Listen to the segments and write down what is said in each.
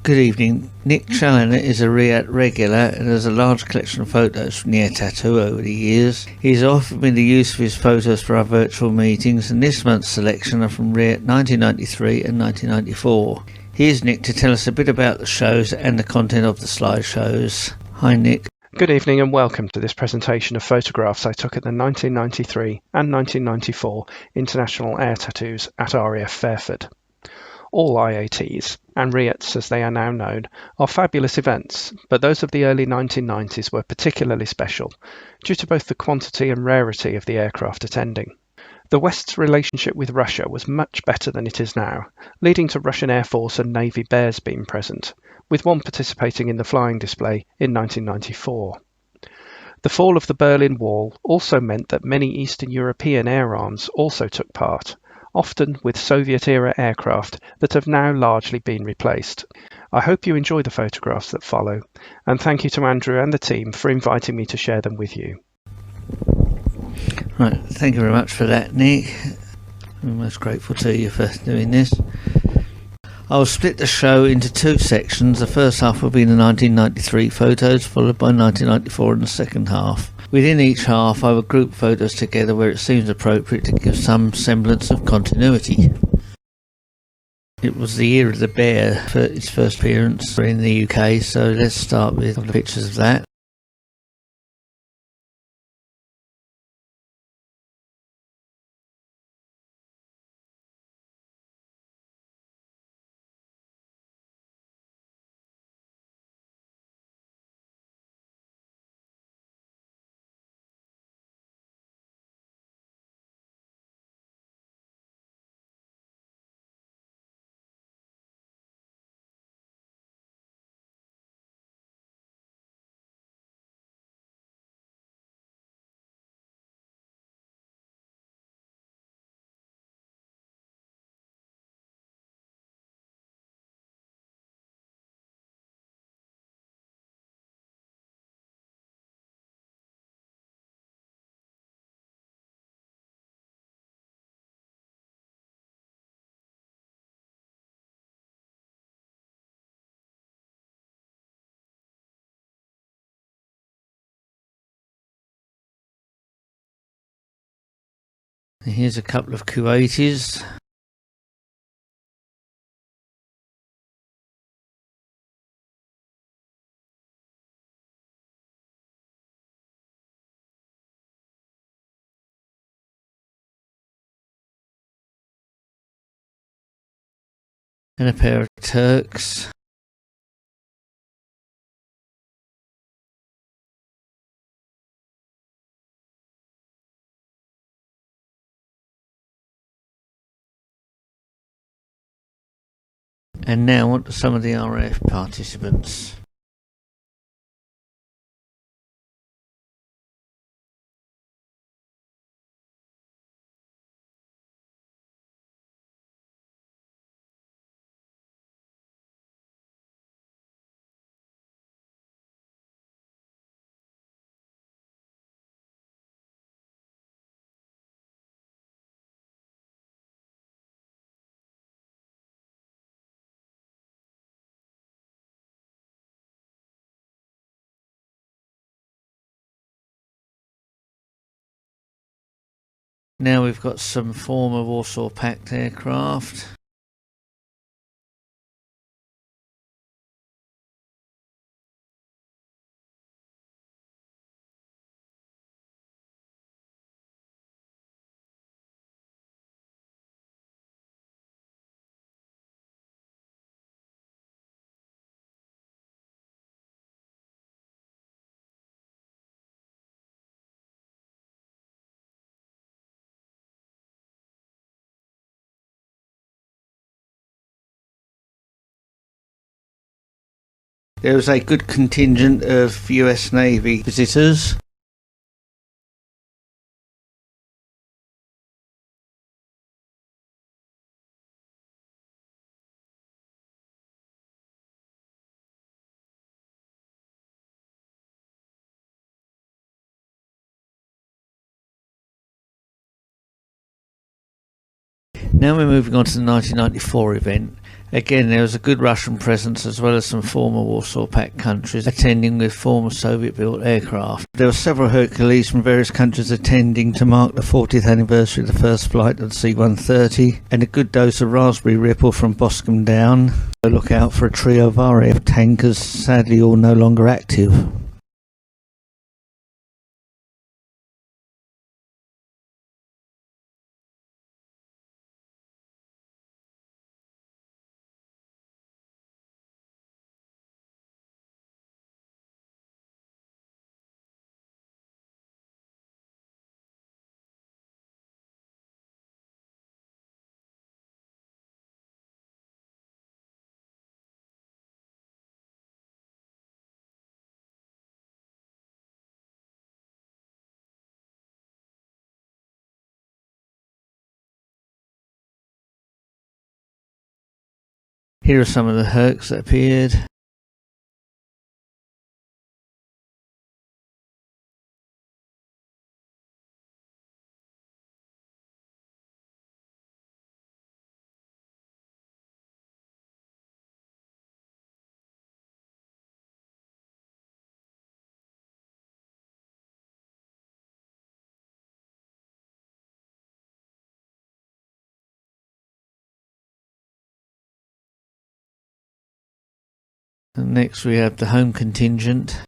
Good evening. Nick Challoner is a Riat regular and has a large collection of photos from the air tattoo over the years. He's offered me the use of his photos for our virtual meetings, and this month's selection are from Riat 1993 and 1994. Here's Nick to tell us a bit about the shows and the content of the slideshows. Hi Nick. Good evening and welcome to this presentation of photographs I took at the 1993 and 1994 International Air Tattoos at RAF Fairford. All IATs, and Riats as they are now known, are fabulous events, but those of the early 1990s were particularly special, due to both the quantity and rarity of the aircraft attending. The West's relationship with Russia was much better than it is now, leading to Russian Air Force and Navy bears being present, with one participating in the flying display in 1994. The fall of the Berlin Wall also meant that many Eastern European air arms also took part, often with Soviet-era aircraft that have now largely been replaced. I hope you enjoy the photographs that follow, and thank you to Andrew and the team for inviting me to share them with you. Right, thank you very much for that, Nick. I'm most grateful to you for doing this. I'll split the show into two sections. The first half will be the 1993 photos, followed by 1994 in the second half. Within each half, I will group photos together where it seems appropriate to give some semblance of continuity. It was the year of the bear for its first appearance in the UK, so let's start with the pictures of that. Here's a couple of Kuwaitis. And a pair of Turks. And now on to some of the RAF participants. Now we've got some former Warsaw Pact aircraft. There was a good contingent of US Navy visitors. Now we're moving on to the 1994 event, Again, there was a good Russian presence as well as some former Warsaw Pact countries attending with former Soviet-built aircraft. There were several Hercules from various countries attending to mark the 40th anniversary of the first flight of the C-130, and a good dose of raspberry ripple from Boscombe Down. So look out for a trio of RAF tankers, sadly all no longer active. Here are some of the Hercs that appeared. And next we have the home contingent.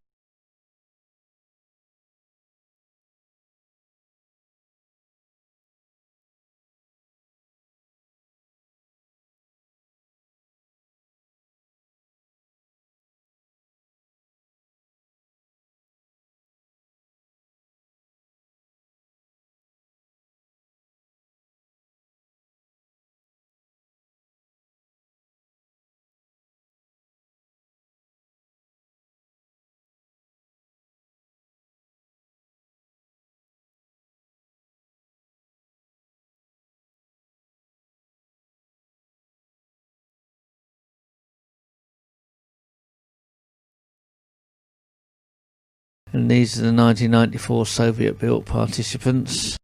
And these are the 1994 Soviet-built participants.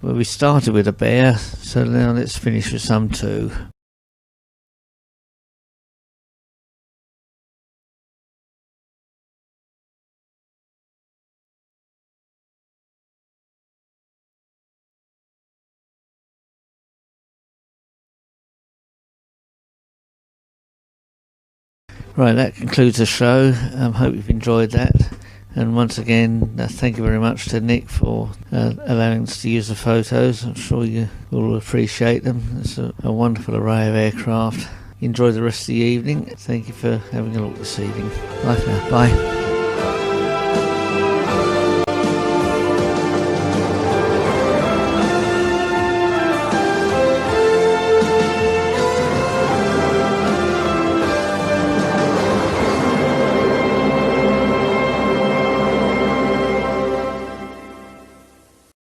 Well, we started with a bear, so now let's finish with some too. Right, that concludes the show. Hope you've enjoyed that. And once again, thank you very much to Nick for allowing us to use the photos. I'm sure you will appreciate them. It's a wonderful array of aircraft. Enjoy the rest of the evening. Thank you for having a look this evening. Bye for now. Bye.